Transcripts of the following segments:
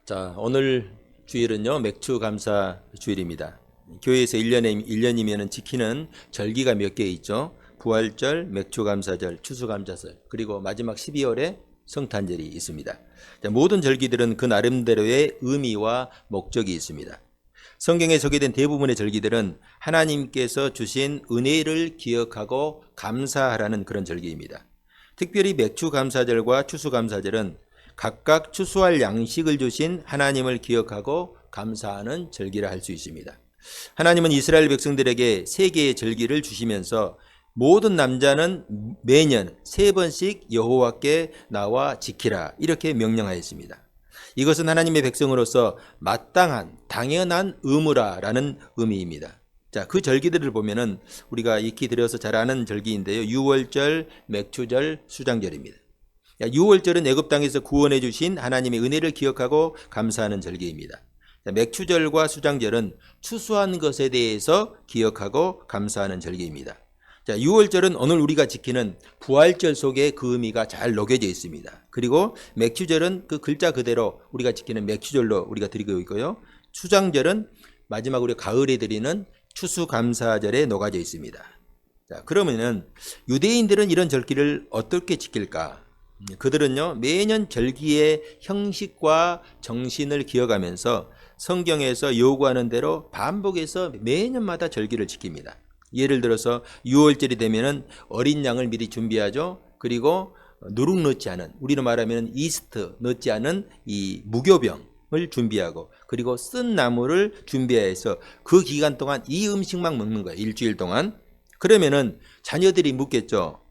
자, 오늘 주일은요, 맥주 감사 주일입니다. 교회에서 1년이면 지키는 절기가 몇 개 있죠. 부활절, 맥주 감사절, 추수감사절, 그리고 마지막 12월에 성탄절이 있습니다. 자, 모든 절기들은 그 나름대로의 의미와 목적이 있습니다. 성경에 소개된 대부분의 절기들은 하나님께서 주신 은혜를 기억하고 감사하라는 그런 절기입니다. 특별히 맥주 감사절과 추수감사절은 각각 추수할 양식을 주신 하나님을 기억하고 감사하는 절기라 할 수 있습니다. 하나님은 이스라엘 백성들에게 세 개의 절기를 주시면서 모든 남자는 매년 3번씩 여호와께 나와 지키라 이렇게 명령하였습니다. 이것은 하나님의 백성으로서 마땅한 당연한 의무라라는 의미입니다. 자, 그 절기들을 보면은 우리가 익히 들여서 잘 아는 절기인데요. 유월절, 맥주절, 수장절입니다. 유월절은 애굽 땅에서 구원해 주신 하나님의 은혜를 기억하고 감사하는 절기입니다. 맥추절과 수장절은 추수한 것에 대해서 기억하고 감사하는 절기입니다. 자, 유월절은 오늘 우리가 지키는 부활절 속에 그 의미가 잘 녹여져 있습니다. 그리고 맥추절은 그 글자 그대로 우리가 지키는 맥추절로 우리가 드리고 있고요. 수장절은 마지막 우리 가을에 드리는 추수감사절에 녹아져 있습니다. 자, 그러면은 유대인들은 이런 절기를 어떻게 지킬까? 그들은요, 매년 절기의 형식과 정신을 기억하면서 성경에서 요구하는 대로 반복해서 매년마다 절기를 지킵니다. 예를 들어서 6월절이 되면은 어린 양을 미리 준비하죠. 그리고 누룩 넣지 않은, 우리로 말하면 이스트 넣지 않은 이 무교병을 준비하고, 그리고 쓴 나물을 준비해서 그 기간 동안 이 음식만 먹는 거예요. 일주일 동안. 그러면은 자녀들이 묻겠죠.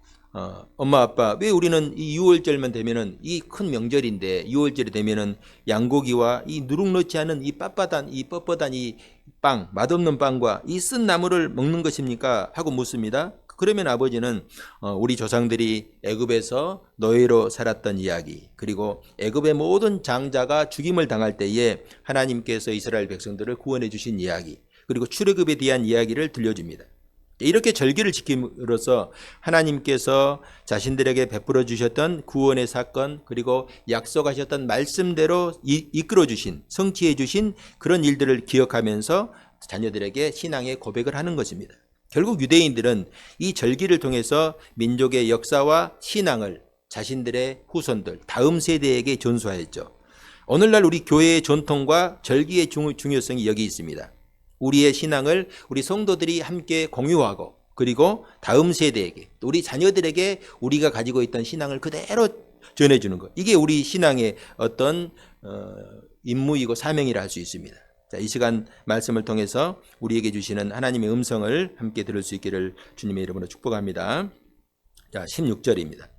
엄마 아빠 왜 우리는 이 6월절만 되면은 이 큰 명절인데 6월절이 되면은 양고기와 이 누룩 넣지 않은 이 빳빳한 이 뻣뻣한 이 빵, 맛없는 빵과 이 쓴 나물을 먹는 것입니까? 하고 묻습니다. 그러면 아버지는 우리 조상들이 애굽에서 노예로 살았던 이야기, 그리고 애굽의 모든 장자가 죽임을 당할 때에 하나님께서 이스라엘 백성들을 구원해 주신 이야기, 그리고 출애굽에 대한 이야기를 들려줍니다. 이렇게 절기를 지킴으로써 하나님께서 자신들에게 베풀어 주셨던 구원의 사건, 그리고 약속하셨던 말씀대로 이끌어 주신, 성취해 주신 그런 일들을 기억하면서 자녀들에게 신앙의 고백을 하는 것입니다. 결국 유대인들은 이 절기를 통해서 민족의 역사와 신앙을 자신들의 후손들, 다음 세대에게 전수하였죠. 오늘날 우리 교회의 전통과 절기의 중요성이 여기 있습니다. 우리의 신앙을 우리 성도들이 함께 공유하고, 그리고 다음 세대에게, 우리 자녀들에게 우리가 가지고 있던 신앙을 그대로 전해주는 것. 이게 우리 신앙의 어떤 임무이고 사명이라 할 수 있습니다. 자, 이 시간 말씀을 통해서 우리에게 주시는 하나님의 음성을 함께 들을 수 있기를 주님의 이름으로 축복합니다. 자, 16절입니다.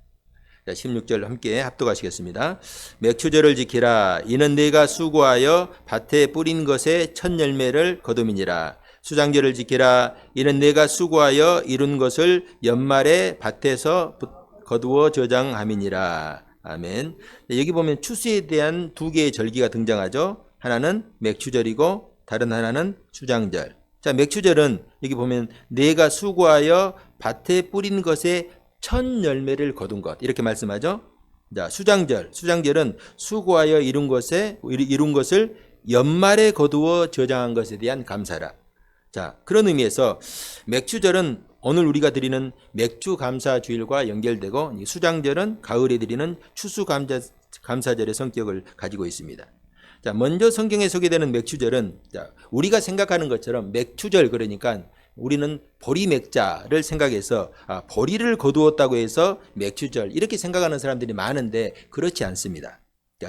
16절 함께 합독하시겠습니다. 맥추절을 지키라. 이는 내가 수고하여 밭에 뿌린 것의 첫 열매를 거둠이니라. 수장절을 지키라. 이는 내가 수고하여 이룬 것을 연말에 밭에서 거두어 저장함이니라. 아멘. 여기 보면 추수에 대한 두 개의 절기가 등장하죠. 하나는 맥추절이고 다른 하나는 수장절. 자, 맥추절은 여기 보면 내가 수고하여 밭에 뿌린 것의 첫 열매를 거둔 것, 이렇게 말씀하죠. 자, 수장절은 수고하여 이룬 것을 연말에 거두어 저장한 것에 대한 감사라. 자, 그런 의미에서 맥주절은 오늘 우리가 드리는 맥주 감사 주일과 연결되고, 수장절은 가을에 드리는 추수 감사절의 성격을 가지고 있습니다. 자, 먼저 성경에 소개되는 맥주절은, 자, 우리가 생각하는 것처럼 맥주절, 그러니까 우리는 보리맥자를 생각해서 보리를 거두었다고 해서 맥추절 이렇게 생각하는 사람들이 많은데 그렇지 않습니다.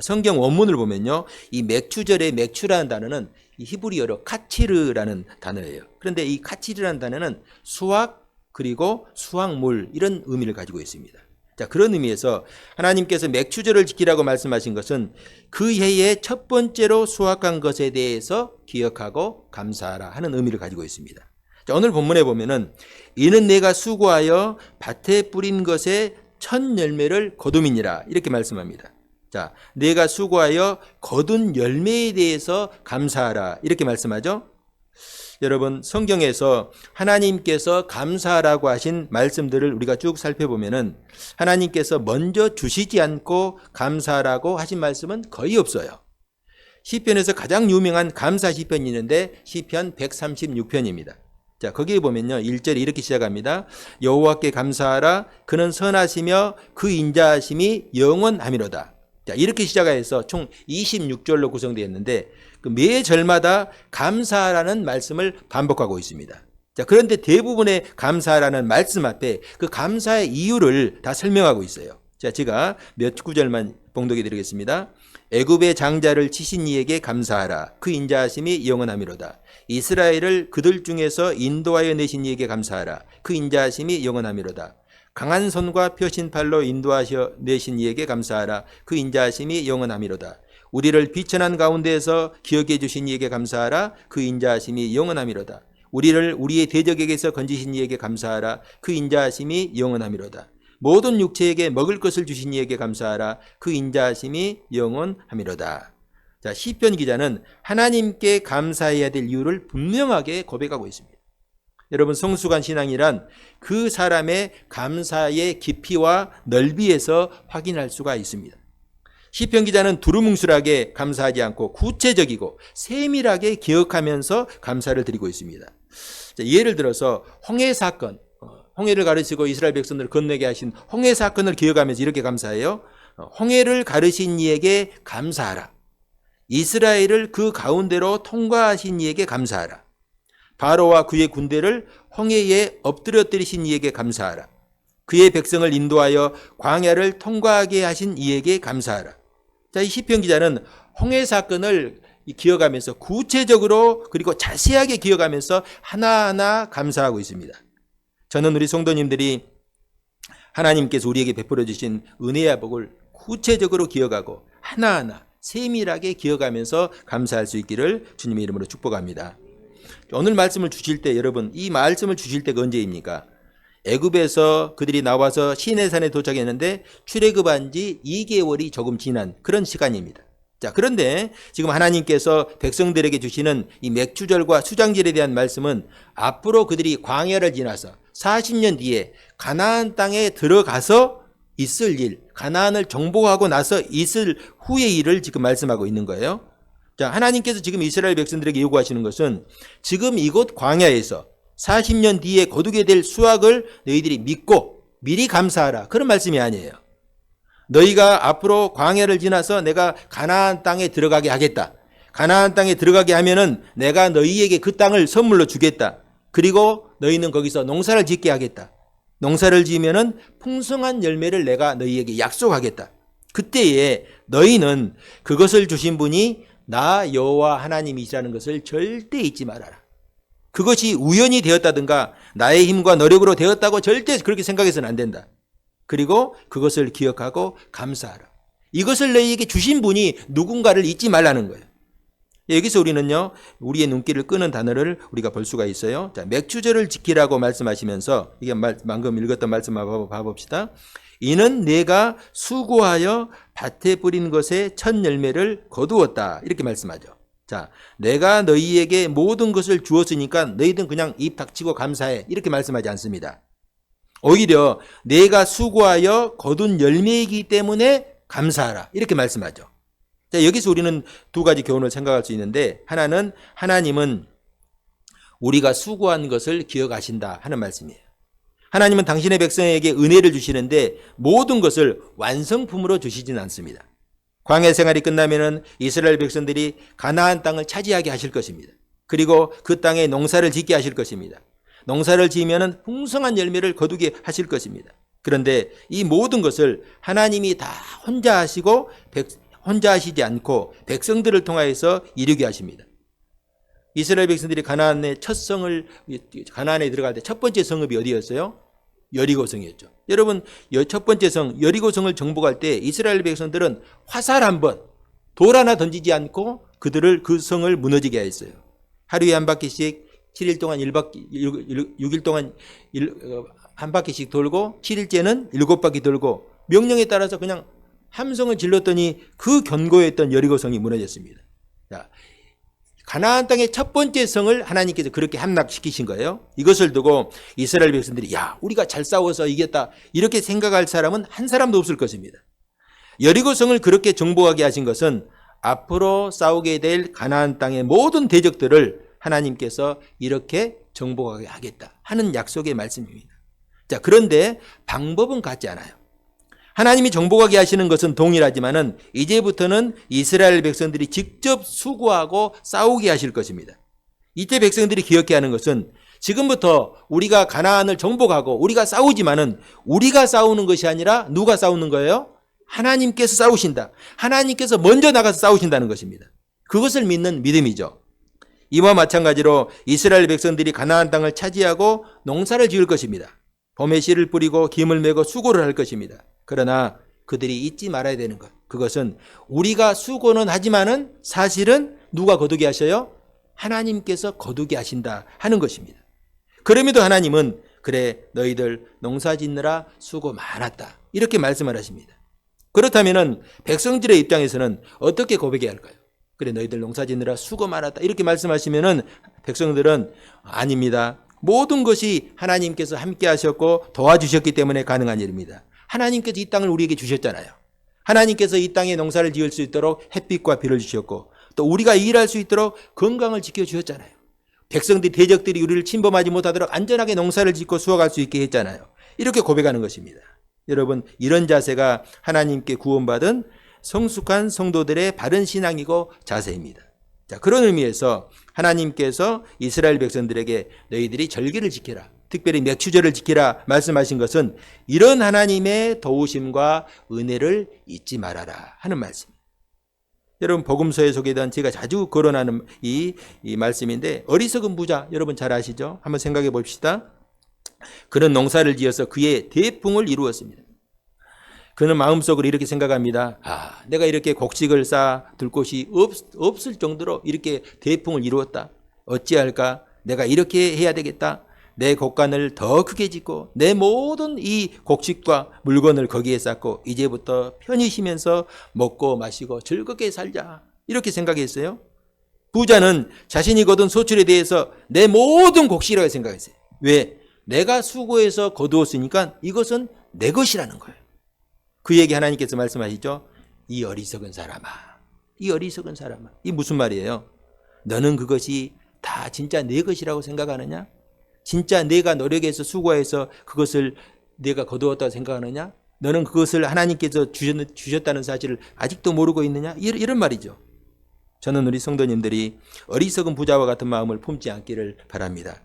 성경 원문을 보면요, 이 맥추절의 맥추라는 단어는 이 히브리어로 카치르라는 단어예요. 그런데 이 카치르라는 단어는 수확, 그리고 수확물, 이런 의미를 가지고 있습니다. 자, 그런 의미에서 하나님께서 맥추절을 지키라고 말씀하신 것은 그 해에 첫 번째로 수확한 것에 대해서 기억하고 감사하라 하는 의미를 가지고 있습니다. 자, 오늘 본문에 보면은 이는 내가 수고하여 밭에 뿌린 것의 첫 열매를 거둠이니라 이렇게 말씀합니다. 자, 내가 수고하여 거둔 열매에 대해서 감사하라 이렇게 말씀하죠. 여러분, 성경에서 하나님께서 감사하라고 하신 말씀들을 우리가 쭉 살펴보면은 하나님께서 먼저 주시지 않고 감사하라고 하신 말씀은 거의 없어요. 시편에서 가장 유명한 감사 시편이 있는데 시편 136편입니다. 자, 거기에 보면요. 1절에 이렇게 시작합니다. 여호와께 감사하라. 그는 선하시며 그 인자하심이 영원하미로다. 자, 이렇게 시작해서 총 26절로 구성되어 있는데 매 절마다 감사하라는 말씀을 반복하고 있습니다. 자, 그런데 대부분의 감사하라는 말씀 앞에 그 감사의 이유를 다 설명하고 있어요. 자, 제가 몇 구절만 봉독해 드리겠습니다. 애굽의 장자를 치신 이에게 감사하라. 그 인자하심이 영원하미로다. 이스라엘을 그들 중에서 인도하여 내신 이에게 감사하라. 그 인자하심이 영원하미로다. 강한 손과 펴신 팔로 인도하여 내신 이에게 감사하라. 그 인자하심이 영원하미로다. 우리를 비천한 가운데에서 기억해 주신 이에게 감사하라. 그 인자하심이 영원하미로다. 우리를 우리의 대적에게서 건지신 이에게 감사하라. 그 인자하심이 영원하미로다. 모든 육체에게 먹을 것을 주신 이에게 감사하라. 그 인자하심이 영원하미로다. 자, 시편 기자는 하나님께 감사해야 될 이유를 분명하게 고백하고 있습니다. 여러분, 성숙한 신앙이란 그 사람의 감사의 깊이와 넓이에서 확인할 수가 있습니다. 시편 기자는 두루뭉술하게 감사하지 않고 구체적이고 세밀하게 기억하면서 감사를 드리고 있습니다. 자, 예를 들어서 홍해 사건, 홍해를 가르치고 이스라엘 백성들을 건너게 하신 홍해 사건을 기억하면서 이렇게 감사해요. 홍해를 가르신 이에게 감사하라. 이스라엘을 그 가운데로 통과하신 이에게 감사하라. 바로와 그의 군대를 홍해에 엎드려뜨리신 이에게 감사하라. 그의 백성을 인도하여 광야를 통과하게 하신 이에게 감사하라. 자, 이 시편 기자는 홍해 사건을 기억하면서 구체적으로 그리고 자세하게 기억하면서 하나하나 감사하고 있습니다. 저는 우리 성도님들이 하나님께서 우리에게 베풀어 주신 은혜와 복을 구체적으로 기억하고 하나하나 세밀하게 기억하면서 감사할 수 있기를 주님의 이름으로 축복합니다. 오늘 말씀을 주실 때 여러분, 이 말씀을 주실 때가 언제입니까? 애굽에서 그들이 나와서 시내산에 도착했는데 출애굽한 지 2개월이 조금 지난 그런 시간입니다. 자, 그런데 지금 하나님께서 백성들에게 주시는 이 맥주절과 수장절에 대한 말씀은 앞으로 그들이 광야를 지나서 40년 뒤에 가나안 땅에 들어가서 있을 일, 가나안을 정복하고 나서 있을 후의 일을 지금 말씀하고 있는 거예요. 자, 하나님께서 지금 이스라엘 백성들에게 요구하시는 것은 지금 이곳 광야에서 40년 뒤에 거두게 될 수확을 너희들이 믿고 미리 감사하라. 그런 말씀이 아니에요. 너희가 앞으로 광야를 지나서 내가 가나안 땅에 들어가게 하겠다. 가나안 땅에 들어가게 하면은 내가 너희에게 그 땅을 선물로 주겠다. 그리고 너희는 거기서 농사를 짓게 하겠다. 농사를 지으면은 풍성한 열매를 내가 너희에게 약속하겠다. 그때에 너희는 그것을 주신 분이 나 여호와 하나님이시라는 것을 절대 잊지 말아라. 그것이 우연히 되었다든가 나의 힘과 노력으로 되었다고 절대 그렇게 생각해서는 안 된다. 그리고 그것을 기억하고 감사하라. 이것을 너희에게 주신 분이 누군가를 잊지 말라는 거예요. 여기서 우리는요, 우리의 눈길을 끄는 단어를 우리가 볼 수가 있어요. 자, 맥주절을 지키라고 말씀하시면서 이게 방금 읽었던 말씀 한번 봐봅시다. 이는 내가 수고하여 밭에 뿌린 것의 첫 열매를 거두었다. 이렇게 말씀하죠. 자, 내가 너희에게 모든 것을 주었으니까 너희들은 그냥 입 닥치고 감사해. 이렇게 말씀하지 않습니다. 오히려 내가 수고하여 거둔 열매이기 때문에 감사하라. 이렇게 말씀하죠. 자, 여기서 우리는 두 가지 교훈을 생각할 수 있는데, 하나는 하나님은 우리가 수고한 것을 기억하신다 하는 말씀이에요. 하나님은 당신의 백성에게 은혜를 주시는데 모든 것을 완성품으로 주시진 않습니다. 광야 생활이 끝나면은 이스라엘 백성들이 가나안 땅을 차지하게 하실 것입니다. 그리고 그 땅에 농사를 짓게 하실 것입니다. 농사를 지으면은 풍성한 열매를 거두게 하실 것입니다. 그런데 이 모든 것을 하나님이 다 혼자 하시고 혼자 하시지 않고 백성들을 통하여서 이루게 하십니다. 이스라엘 백성들이 가나안에 가나안에 들어갈 때 첫 번째 성읍이 어디였어요? 여리고성이었죠. 여러분, 첫 번째 성 여리고성을 정복할 때 이스라엘 백성들은 화살 한 번, 돌 하나 던지지 않고 그 성을 무너지게 했어요. 하루에 한 바퀴씩 7일 동안 6일 동안 한 바퀴씩 돌고 7일째는 7바퀴 돌고 명령에 따라서 그냥 함성을 질렀더니 그 견고했던 여리고성이 무너졌습니다. 자, 가나안 땅의 첫 번째 성을 하나님께서 그렇게 함락시키신 거예요. 이것을 두고 이스라엘 백성들이 야, 우리가 잘 싸워서 이겼다 이렇게 생각할 사람은 한 사람도 없을 것입니다. 여리고성을 그렇게 정복하게 하신 것은 앞으로 싸우게 될 가나안 땅의 모든 대적들을 하나님께서 이렇게 정복하게 하겠다 하는 약속의 말씀입니다. 자, 그런데 방법은 같지 않아요. 하나님이 정복하게 하시는 것은 동일하지만은 이제부터는 이스라엘 백성들이 직접 수고하고 싸우게 하실 것입니다. 이때 백성들이 기억해야 하는 것은 지금부터 우리가 가나안을 정복하고 우리가 싸우지만은 우리가 싸우는 것이 아니라 누가 싸우는 거예요? 하나님께서 싸우신다. 하나님께서 먼저 나가서 싸우신다는 것입니다. 그것을 믿는 믿음이죠. 이와 마찬가지로 이스라엘 백성들이 가나안 땅을 차지하고 농사를 지을 것입니다. 봄에 씨를 뿌리고 김을 메고 수고를 할 것입니다. 그러나 그들이 잊지 말아야 되는 것. 그것은 우리가 수고는 하지만은 사실은 누가 거두게 하셔요? 하나님께서 거두게 하신다 하는 것입니다. 그럼에도 하나님은 그래 너희들 농사 짓느라 수고 많았다 이렇게 말씀을 하십니다. 그렇다면은 백성들의 입장에서는 어떻게 고백해야 할까요? 그래 너희들 농사 짓느라 수고 많았다 이렇게 말씀하시면은 백성들은 아닙니다. 모든 것이 하나님께서 함께 하셨고 도와주셨기 때문에 가능한 일입니다. 하나님께서 이 땅을 우리에게 주셨잖아요. 하나님께서 이 땅에 농사를 지을 수 있도록 햇빛과 비를 주셨고 또 우리가 일할 수 있도록 건강을 지켜주셨잖아요. 백성들이 대적들이 우리를 침범하지 못하도록 안전하게 농사를 짓고 수확할 수 있게 했잖아요. 이렇게 고백하는 것입니다. 여러분 이런 자세가 하나님께 구원받은 성숙한 성도들의 바른 신앙이고 자세입니다. 자, 그런 의미에서 하나님께서 이스라엘 백성들에게 너희들이 절기를 지켜라. 특별히 맥추절을 지키라 말씀하신 것은 이런 하나님의 도우심과 은혜를 잊지 말아라 하는 말씀입니다. 여러분 복음서에 소개된 제가 자주 거론하는 이 말씀인데 어리석은 부자 여러분 잘 아시죠? 한번 생각해 봅시다. 그는 농사를 지어서 그의 대풍을 이루었습니다. 그는 마음속으로 이렇게 생각합니다. 내가 이렇게 곡식을 쌓아둘 곳이 없을 정도로 이렇게 대풍을 이루었다. 어찌할까? 내가 이렇게 해야 되겠다. 내 곡간을 더 크게 짓고 내 모든 이 곡식과 물건을 거기에 쌓고 이제부터 편히 쉬면서 먹고 마시고 즐겁게 살자. 이렇게 생각했어요. 부자는 자신이 거둔 소출에 대해서 내 모든 곡식이라고 생각했어요. 왜? 내가 수고해서 거두었으니까 이것은 내 것이라는 거예요. 그에게 하나님께서 말씀하시죠. 이 어리석은 사람아. 이 어리석은 사람아. 이 무슨 말이에요? 너는 그것이 다 진짜 내 것이라고 생각하느냐? 진짜 내가 노력해서 수고해서 그것을 내가 거두었다고 생각하느냐? 너는 그것을 하나님께서 주셨다는 사실을 아직도 모르고 있느냐? 이런 말이죠. 저는 우리 성도님들이 어리석은 부자와 같은 마음을 품지 않기를 바랍니다.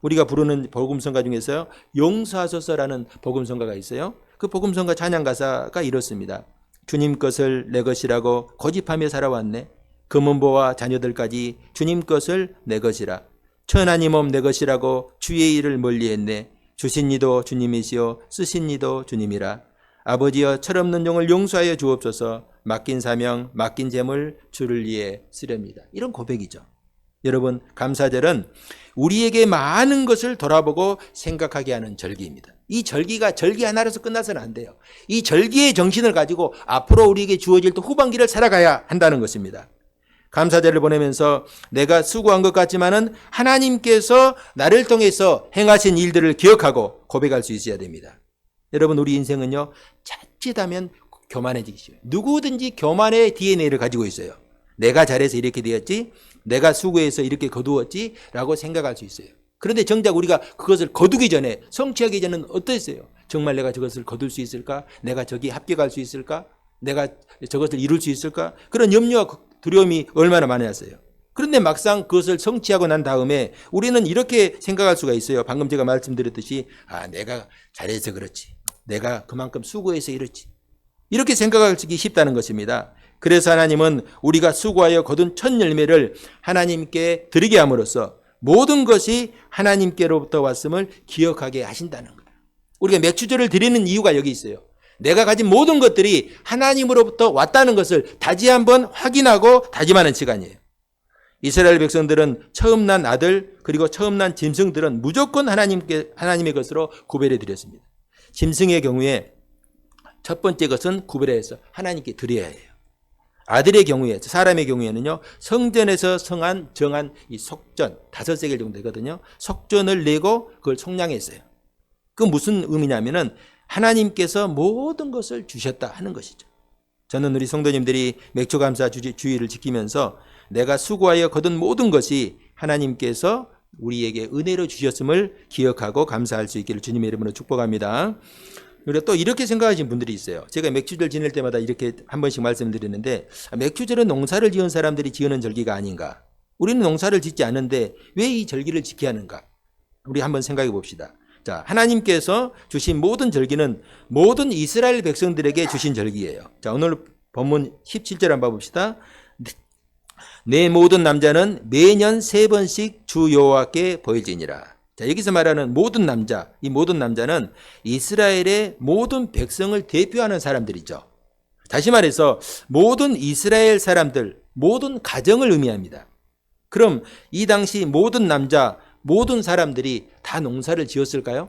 우리가 부르는 복음성가 중에서요. 용서하소서라는 복음성가가 있어요. 그 복음성가 찬양 가사가 이렇습니다. 주님 것을 내 것이라고 고집하며 살아왔네. 금은보와 자녀들까지 주님 것을 내 것이라. 천하니 몸 내 것이라고 주의 일을 멀리했네. 주신 이도 주님이시요 쓰신 이도 주님이라. 아버지여 철없는 종을 용서하여 주옵소서. 맡긴 사명 맡긴 재물 주를 위해 쓰렵니다. 이런 고백이죠. 여러분 감사절은 우리에게 많은 것을 돌아보고 생각하게 하는 절기입니다. 이 절기가 절기 하나로서 끝나서는 안 돼요. 이 절기의 정신을 가지고 앞으로 우리에게 주어질 또 후반기를 살아가야 한다는 것입니다. 감사절을 보내면서 내가 수고한 것 같지만은 하나님께서 나를 통해서 행하신 일들을 기억하고 고백할 수 있어야 됩니다. 여러분 우리 인생은요 자칫하면 교만해지기 쉬워요. 누구든지 교만의 DNA를 가지고 있어요. 내가 잘해서 이렇게 되었지, 내가 수고해서 이렇게 거두었지 라고 생각할 수 있어요. 그런데 정작 우리가 그것을 거두기 전에, 성취하기 전에는 어땠어요? 정말 내가 저것을 거둘 수 있을까? 내가 저기 합격할 수 있을까? 내가 저것을 이룰 수 있을까? 그런 염려와 두려움이 얼마나 많았어요. 그런데 막상 그것을 성취하고 난 다음에 우리는 이렇게 생각할 수가 있어요. 방금 제가 말씀드렸듯이 내가 잘해서 그렇지, 내가 그만큼 수고해서 이렇지, 이렇게 생각하기 쉽다는 것입니다. 그래서 하나님은 우리가 수고하여 거둔 첫 열매를 하나님께 드리게 함으로써 모든 것이 하나님께로부터 왔음을 기억하게 하신다는 거예요. 우리가 맥주절을 드리는 이유가 여기 있어요. 내가 가진 모든 것들이 하나님으로부터 왔다는 것을 다시 한번 확인하고 다짐하는 시간이에요. 이스라엘 백성들은 처음 난 아들 그리고 처음 난 짐승들은 무조건 하나님의 것으로 구별해 드렸습니다. 짐승의 경우에 첫 번째 것은 구별해서 하나님께 드려야 해요. 아들의 경우에, 사람의 경우에는요, 성전에서 정한 이 속전, 5세겔 정도 되거든요. 속전을 내고 그걸 속량했어요. 그 무슨 의미냐면은 하나님께서 모든 것을 주셨다 하는 것이죠. 저는 우리 성도님들이 맥주감사 주의를 지키면서 내가 수고하여 거둔 모든 것이 하나님께서 우리에게 은혜로 주셨음을 기억하고 감사할 수 있기를 주님의 이름으로 축복합니다. 그리고 또 이렇게 생각하시는 분들이 있어요. 제가 맥주절 지낼 때마다 이렇게 한 번씩 말씀드리는데, 맥주절은 농사를 지은 사람들이 지으는 절기가 아닌가? 우리는 농사를 짓지 않는데 왜 이 절기를 지켜야 하는가? 우리 한번 생각해 봅시다. 자, 하나님께서 주신 모든 절기는 모든 이스라엘 백성들에게 주신 절기예요. 자, 오늘 본문 17절 한번 봅시다. 내 모든 남자는 매년 3번씩 주 여호와께 보일지니라. 자, 여기서 말하는 모든 남자, 이 모든 남자는 이스라엘의 모든 백성을 대표하는 사람들이죠. 다시 말해서 모든 이스라엘 사람들, 모든 가정을 의미합니다. 그럼 이 당시 모든 남자, 모든 사람들이 다 농사를 지었을까요?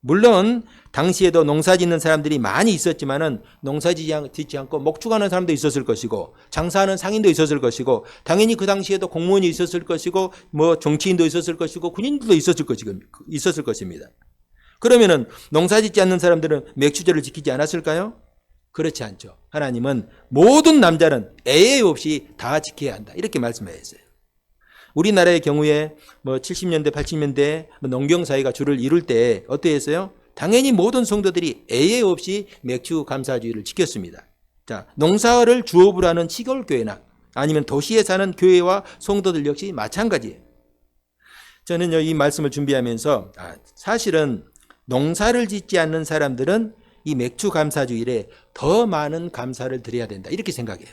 물론 당시에도 농사 짓는 사람들이 많이 있었지만은 농사 짓지 않고 목축하는 사람도 있었을 것이고 장사하는 상인도 있었을 것이고 당연히 그 당시에도 공무원이 있었을 것이고 뭐 정치인도 있었을 것이고 군인들도 있었을 것입니다. 그러면은 농사 짓지 않는 사람들은 맥주절을 지키지 않았을까요? 그렇지 않죠. 하나님은 모든 남자는 예외 없이 다 지켜야 한다. 이렇게 말씀하셨어요. 우리나라의 경우에 뭐 70년대, 80년대 농경사회가 주를 이룰 때 어떻게 했어요? 당연히 모든 성도들이 예외 없이 맥주 감사주의를 지켰습니다. 자, 농사를 주업으로 하는 시골교회나 아니면 도시에 사는 교회와 성도들 역시 마찬가지예요. 저는요, 이 말씀을 준비하면서 사실은 농사를 짓지 않는 사람들은 이 맥주 감사주일에 더 많은 감사를 드려야 된다. 이렇게 생각해요.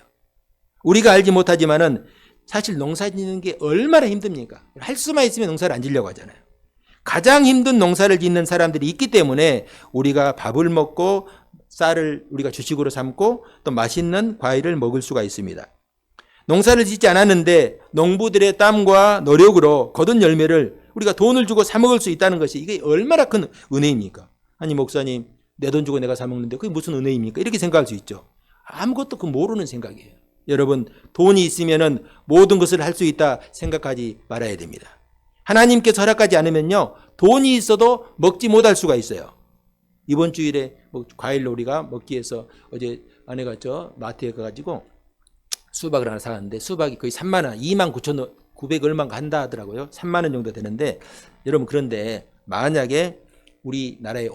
우리가 알지 못하지만은 사실 농사 짓는 게 얼마나 힘듭니까? 할 수만 있으면 농사를 안 지려고 하잖아요. 가장 힘든 농사를 짓는 사람들이 있기 때문에 우리가 밥을 먹고 쌀을 우리가 주식으로 삼고 또 맛있는 과일을 먹을 수가 있습니다. 농사를 짓지 않았는데 농부들의 땀과 노력으로 거둔 열매를 우리가 돈을 주고 사 먹을 수 있다는 것이 이게 얼마나 큰 은혜입니까? 아니 목사님, 내 돈 주고 내가 사 먹는데 그게 무슨 은혜입니까? 이렇게 생각할 수 있죠. 아무것도 그 모르는 생각이에요. 여러분, 돈이 있으면은 모든 것을 할 수 있다 생각하지 말아야 됩니다. 하나님께서 허락하지 않으면요, 돈이 있어도 먹지 못할 수가 있어요. 이번 주일에 과일로 우리가 먹기 위해서 어제 아내가 마트에 가가지고 수박을 하나 사왔는데 수박이 거의 3만 원, 29,900 얼마인가 한다 하더라고요. 3만 원 정도 되는데, 여러분 그런데 만약에 우리나라에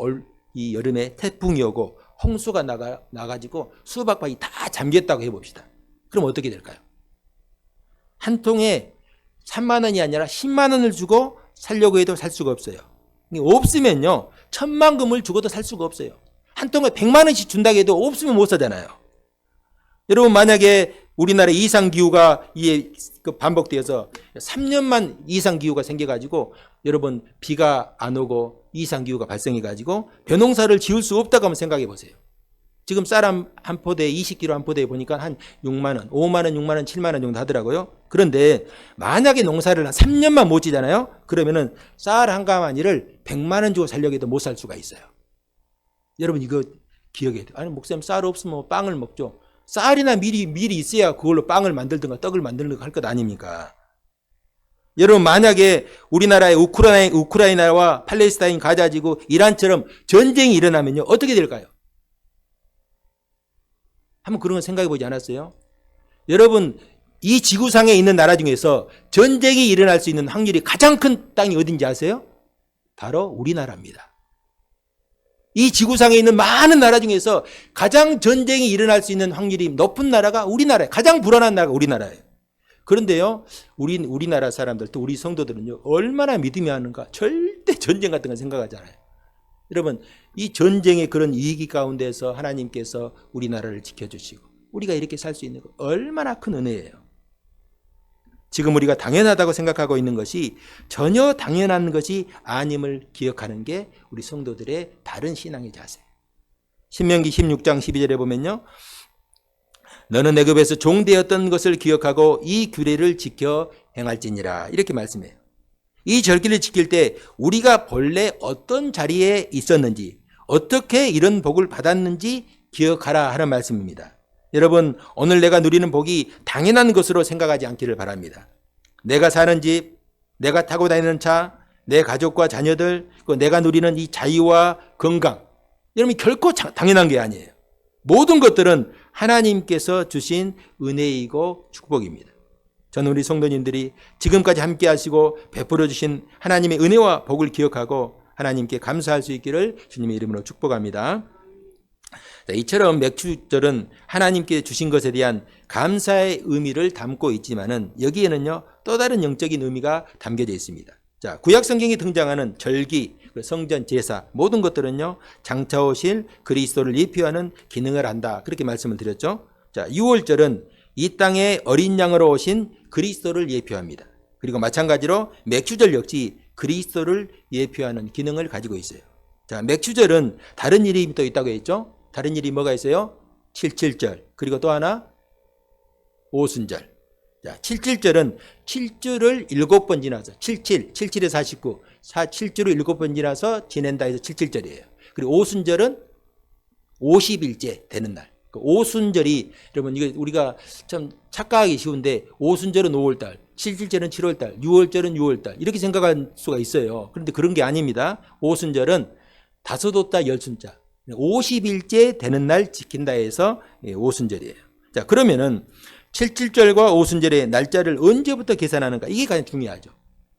이 여름에 태풍이 오고 홍수가 나가지고 수박밭이 다 잠겼다고 해봅시다. 그럼 어떻게 될까요? 한 통에 3만 원이 아니라 10만 원을 주고 살려고 해도 살 수가 없어요. 없으면요, 1,000만 금을 주고도 살 수가 없어요. 한 통에 100만 원씩 준다고 해도 없으면 못 사잖아요. 여러분 만약에 우리나라 이상기후가 반복되어서 3년만 이상기후가 생겨가지고 여러분 비가 안 오고 이상기후가 발생해가지고 벼농사를 지을 수 없다고 한번 생각해 보세요. 지금 쌀 한 포대에 20kg 한 포대에 보니까 한 6만 원, 5만 원, 6만 원, 7만 원 정도 하더라고요. 그런데 만약에 농사를 한 3년만 못 지잖아요. 그러면은 쌀 한 가마니를 100만 원 주고 살려고 해도 못 살 수가 있어요. 여러분 이거 기억해야 돼요. 아니 목사님 쌀 없으면 빵을 먹죠. 쌀이나 밀이 있어야 그걸로 빵을 만들든가 떡을 만들든가 할 것 아닙니까? 여러분 만약에 우리나라의 우크라이나와 팔레스타인 가자지구 이란처럼 전쟁이 일어나면요 어떻게 될까요? 한번 그런 거 생각해 보지 않았어요? 여러분 이 지구상에 있는 나라 중에서 전쟁이 일어날 수 있는 확률이 가장 큰 땅이 어딘지 아세요? 바로 우리나라입니다. 이 지구상에 있는 많은 나라 중에서 가장 전쟁이 일어날 수 있는 확률이 높은 나라가 우리나라예요. 가장 불안한 나라가 우리나라예요. 그런데요, 우리나라 사람들, 또 우리 성도들은요, 얼마나 믿음이 하는가? 절대 전쟁 같은 거 생각하지 않아요. 여러분, 이 전쟁의 그런 위기 가운데서 하나님께서 우리나라를 지켜주시고, 우리가 이렇게 살 수 있는 거 얼마나 큰 은혜예요. 지금 우리가 당연하다고 생각하고 있는 것이 전혀 당연한 것이 아님을 기억하는 게 우리 성도들의 다른 신앙의 자세예요. 신명기 16장 12절에 보면요. 너는 애굽에서 종되었던 것을 기억하고 이 규례를 지켜 행할지니라. 이렇게 말씀해요. 이 절기를 지킬 때 우리가 본래 어떤 자리에 있었는지 어떻게 이런 복을 받았는지 기억하라 하는 말씀입니다. 여러분 오늘 내가 누리는 복이 당연한 것으로 생각하지 않기를 바랍니다. 내가 사는 집, 내가 타고 다니는 차, 내 가족과 자녀들, 내가 누리는 이 자유와 건강, 여러분 결코 당연한 게 아니에요. 모든 것들은 하나님께서 주신 은혜이고 축복입니다. 저는 우리 성도님들이 지금까지 함께 하시고 베풀어 주신 하나님의 은혜와 복을 기억하고 하나님께 감사할 수 있기를 주님의 이름으로 축복합니다. 이처럼 맥주절은 하나님께 주신 것에 대한 감사의 의미를 담고 있지만은 여기에는요 또 다른 영적인 의미가 담겨져 있습니다. 자, 구약 성경에 등장하는 절기, 성전 제사 모든 것들은요 장차 오실 그리스도를 예표하는 기능을 한다 그렇게 말씀을 드렸죠. 자, 유월절은 이 땅에 어린 양으로 오신 그리스도를 예표합니다. 그리고 마찬가지로 맥주절 역시 그리스도를 예표하는 기능을 가지고 있어요. 자, 맥주절은 다른 일이 또 있다고 했죠. 다른 일이 뭐가 있어요? 칠칠절 그리고 또 하나 오순절. 자, 칠칠절은 7주를 7번 지나서 77에 49 7주를 7번 지나서 지낸다 해서 칠칠절이에요. 그리고 오순절은 50일째 되는 날. 그 오순절이 여러분 이거 우리가 참 착각하기 쉬운데 오순절은 5월달, 칠칠절은 7월달, 6월절은 6월달 이렇게 생각할 수가 있어요. 그런데 그런 게 아닙니다. 오순절은 다섯옷다 열순자 50일째 되는 날 지킨다 해서 오순절이에요. 자, 그러면은 칠칠절과 오순절의 날짜를 언제부터 계산하는가 이게 가장 중요하죠.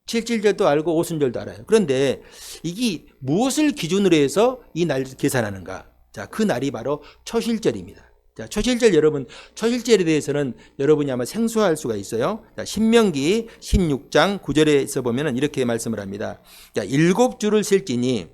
칠칠절도 알고 오순절도 알아요. 그런데 이게 무엇을 기준으로 해서 이 날 계산하는가? 자, 그 날이 바로 초실절입니다. 자, 초실절 여러분, 초실절에 대해서는 여러분이 아마 생소할 수가 있어요. 자, 신명기 16장 9절에서 보면은 이렇게 말씀을 합니다. 자, 7주를 셀지니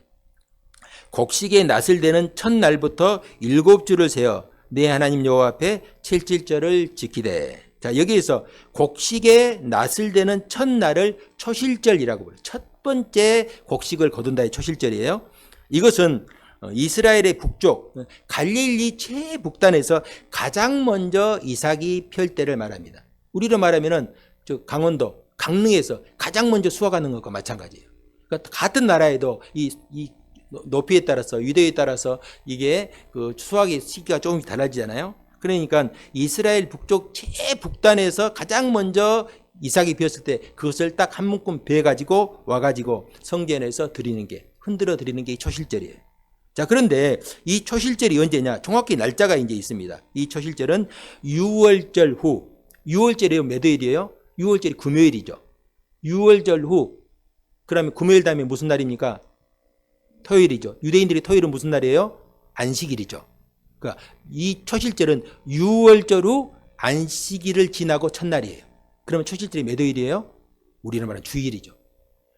곡식의 낫을 대는 첫날부터 7주를 세어 내 하나님 여호와 앞에 칠칠절을 지키되. 자, 여기에서 곡식의 낫을 대는 첫날을 초실절이라고 불러요. 첫 번째 곡식을 거둔다 의 초실절이에요. 이것은 이스라엘의 북쪽 갈릴리 최북단에서 가장 먼저 이삭이 펼 때를 말합니다. 우리로 말하면은 강원도 강릉에서 가장 먼저 수확하는 것과 마찬가지예요. 그러니까 같은 나라에도 이 높이에 따라서 위도에 따라서 이게 그 수확의 시기가 조금씩 달라지잖아요. 그러니까 이스라엘 북쪽 최북단에서 가장 먼저 이삭이 피었을 때 그것을 딱 한 묶음 베가지고 와가지고 성전에서 드리는 게 흔들어 드리는 게 이 초실절이에요. 자, 그런데 이 초실절이 언제냐? 정확히 날짜가 이제 있습니다. 이 초실절은 6월절 후. 6월절이 몇 요일이에요? 6월절이 금요일이죠. 6월절 후. 그러면 금요일 다음에 무슨 날입니까? 토요일이죠. 유대인들이 토요일은 무슨 날이에요? 안식일이죠. 그러니까 이 초실절은 6월절 후 안식일을 지나고 첫날이에요. 그러면 초실절이 몇 요일이에요? 우리는 말하는 주일이죠.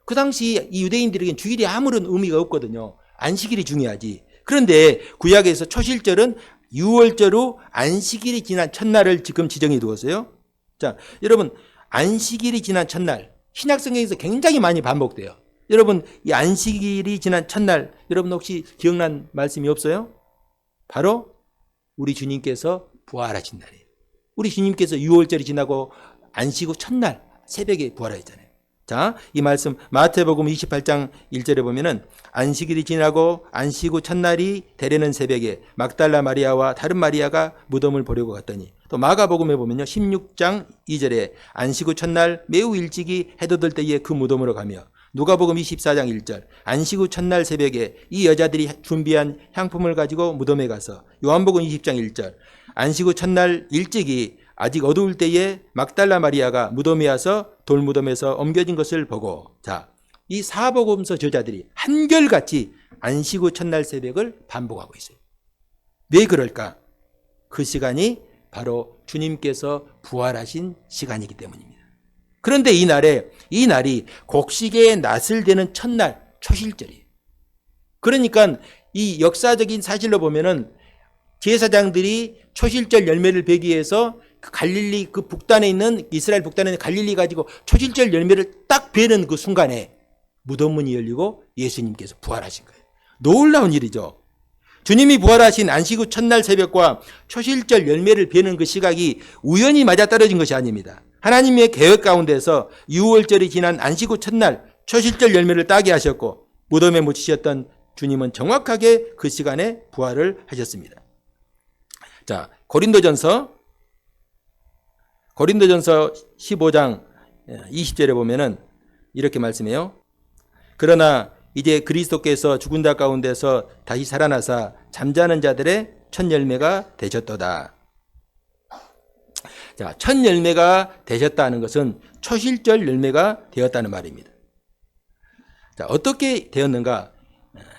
그 당시 이 유대인들에게는 주일이 아무런 의미가 없거든요. 안식일이 중요하지. 그런데 구약에서 초실절은 6월절 후 안식일이 지난 첫날을 지금 지정해 두었어요. 자, 여러분 안식일이 지난 첫날 신약성경에서 굉장히 많이 반복돼요. 여러분 이 안식일이 지난 첫날 여러분 혹시 기억난 말씀이 없어요? 바로 우리 주님께서 부활하신 날이에요. 우리 주님께서 6월절이 지나고 안식 후 첫날 새벽에 부활하셨잖아요. 자, 이 말씀 마태복음 28장 1절에 보면은 안식일이 지나고 안식 후 첫날이 되려는 새벽에 막달라 마리아와 다른 마리아가 무덤을 보려고 갔더니 또 마가복음에 보면요 16장 2절에 안식 후 첫날 매우 일찍이 해도 들 때에 그 무덤으로 가며 누가복음 24장 1절 안식 후 첫날 새벽에 이 여자들이 준비한 향품을 가지고 무덤에 가서 요한복음 20장 1절 안식 후 첫날 일찍이 아직 어두울 때에 막달라 마리아가 무덤에 와서 돌무덤에서 옮겨진 것을 보고 자, 이 사복음서 저자들이 한결같이 안식 후 첫날 새벽을 반복하고 있어요. 왜 그럴까? 그 시간이 바로 주님께서 부활하신 시간이기 때문입니다. 그런데 이 날이 곡식의 낫을 대는 첫날 초실절이에요. 그러니까 이 역사적인 사실로 보면은 제사장들이 초실절 열매를 베기 위해서 그 갈릴리 그 북단에 있는 이스라엘 북단에 있는 갈릴리 가지고 초실절 열매를 딱 베는 그 순간에 무덤문이 열리고 예수님께서 부활하신 거예요. 놀라운 일이죠. 주님이 부활하신 안식 후 첫날 새벽과 초실절 열매를 베는 그 시각이 우연히 맞아떨어진 것이 아닙니다. 하나님의 계획 가운데서 6월절이 지난 안식 후 첫날 초실절 열매를 따게 하셨고 무덤에 묻히셨던 주님은 정확하게 그 시간에 부활을 하셨습니다. 자, 고린도전서 15장 20절에 보면은 이렇게 말씀해요. 그러나 이제 그리스도께서 죽은 자 가운데서 다시 살아나사 잠자는 자들의 첫 열매가 되셨도다. 자, 첫 열매가 되셨다는 것은 초실절 열매가 되었다는 말입니다. 자, 어떻게 되었는가?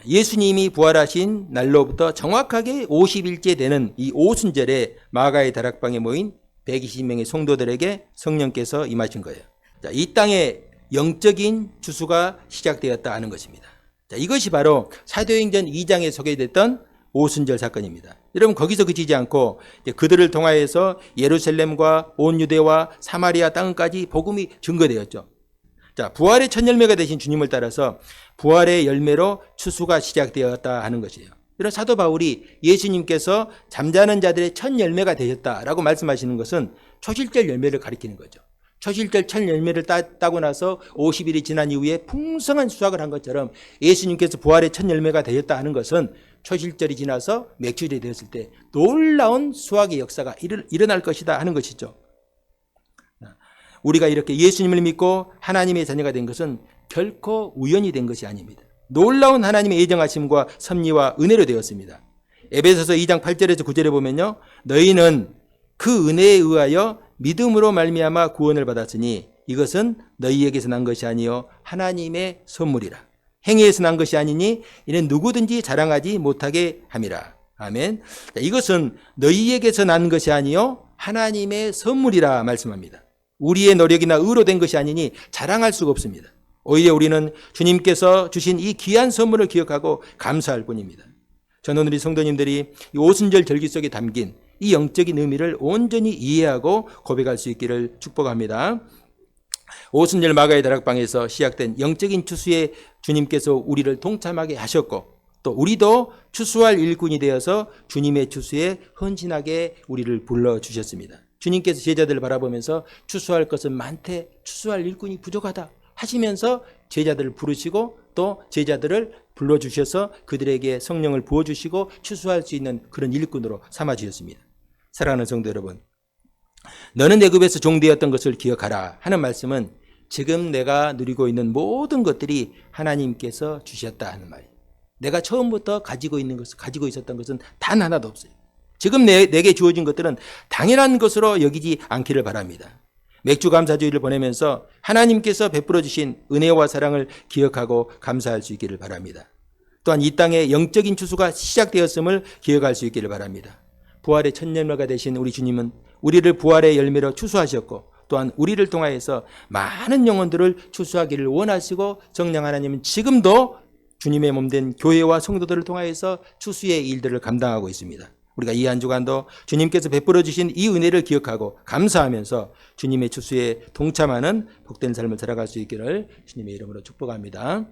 예수님이 부활하신 날로부터 정확하게 50일째 되는 이 오순절에 마가의 다락방에 모인 120명의 성도들에게 성령께서 임하신 거예요. 자, 이 땅에 영적인 추수가 시작되었다 하는 것입니다. 자, 이것이 바로 사도행전 2장에 소개됐던 오순절 사건입니다. 여러분, 거기서 그치지 않고 그들을 통하여서 예루살렘과 온 유대와 사마리아 땅까지 복음이 증거되었죠. 자, 부활의 첫 열매가 되신 주님을 따라서 부활의 열매로 추수가 시작되었다 하는 것이에요. 이런 사도 바울이 예수님께서 잠자는 자들의 첫 열매가 되셨다라고 말씀하시는 것은 초실절 열매를 가리키는 거죠. 초실절 첫 열매를 따고 나서 50일이 지난 이후에 풍성한 수확을 한 것처럼 예수님께서 부활의 첫 열매가 되었다 하는 것은 초실절이 지나서 맥주절이 되었을 때 놀라운 수확의 역사가 일어날 것이다 하는 것이죠. 우리가 이렇게 예수님을 믿고 하나님의 자녀가 된 것은 결코 우연이 된 것이 아닙니다. 놀라운 하나님의 예정하심과 섭리와 은혜로 되었습니다. 에베소서 2장 8절에서 9절에 보면요, 너희는 그 은혜에 의하여 믿음으로 말미암아 구원을 받았으니 이것은 너희에게서 난 것이 아니요 하나님의 선물이라. 행위에서 난 것이 아니니 이는 누구든지 자랑하지 못하게 함이라. 아멘. 이것은 너희에게서 난 것이 아니요 하나님의 선물이라 말씀합니다. 우리의 노력이나 의로 된 것이 아니니 자랑할 수가 없습니다. 오히려 우리는 주님께서 주신 이 귀한 선물을 기억하고 감사할 뿐입니다. 저는 우리 성도님들이 이 오순절 절기 속에 담긴 이 영적인 의미를 온전히 이해하고 고백할 수 있기를 축복합니다. 오순절 마가의 다락방에서 시작된 영적인 추수에 주님께서 우리를 동참하게 하셨고 또 우리도 추수할 일꾼이 되어서 주님의 추수에 헌신하게 우리를 불러주셨습니다. 주님께서 제자들을 바라보면서 추수할 것은 많되 추수할 일꾼이 부족하다 하시면서 제자들을 부르시고 또 제자들을 불러주셔서 그들에게 성령을 부어주시고 추수할 수 있는 그런 일꾼으로 삼아주셨습니다. 사랑하는 성도 여러분, 너는 애굽에서 종되었던 것을 기억하라 하는 말씀은 지금 내가 누리고 있는 모든 것들이 하나님께서 주셨다 하는 말이에요. 내가 처음부터 가지고 있었던 것은 단 하나도 없어요. 지금 내게 주어진 것들은 당연한 것으로 여기지 않기를 바랍니다. 맥주 감사주의를 보내면서 하나님께서 베풀어 주신 은혜와 사랑을 기억하고 감사할 수 있기를 바랍니다. 또한 이 땅에 영적인 추수가 시작되었음을 기억할 수 있기를 바랍니다. 부활의 첫 열매가 되신 우리 주님은 우리를 부활의 열매로 추수하셨고 또한 우리를 통하여서 많은 영혼들을 추수하기를 원하시고 성령 하나님은 지금도 주님의 몸된 교회와 성도들을 통하여서 추수의 일들을 감당하고 있습니다. 우리가 이 한 주간도 주님께서 베풀어 주신 이 은혜를 기억하고 감사하면서 주님의 추수에 동참하는 복된 삶을 살아갈 수 있기를 주님의 이름으로 축복합니다.